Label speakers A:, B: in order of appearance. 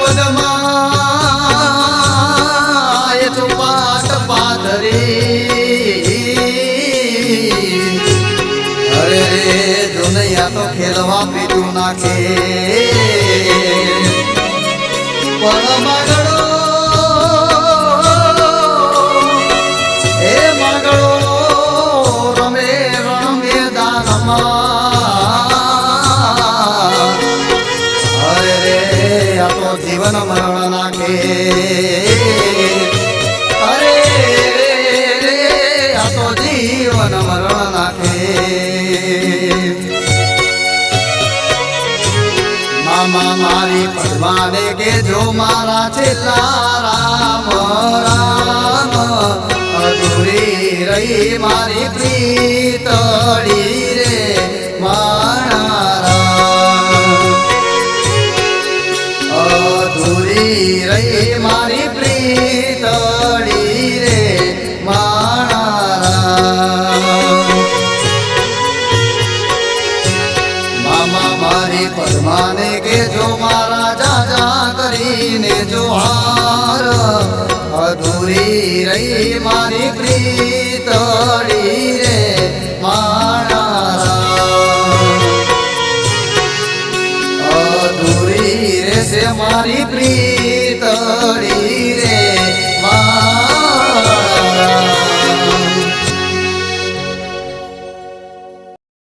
A: પગમાં એ ચુપાટ પાથરી અરે દુનિયા તો ખેલવા પીતું નાખે પણ મગડો એ મગડો રમે રમે દાનમાં અરે રે આ તો જીવન મરણ નાખે અરે રે આ તો જીવન મરણ નાખે મામા મારી પદ્માને કે જો મારા છેલ્લા રામ રામ અધૂરી રહી મારી પ્રીતડી રે મારા અધૂરી રહી મારી પ્રીતડી રે મામા મારી પદ્માને કે જો મારા જાજા કરીને જોહાર અધૂરી રહી મારી પ્રીતડી રે મારા અધૂરી રહેશે મારી પ્રીતડી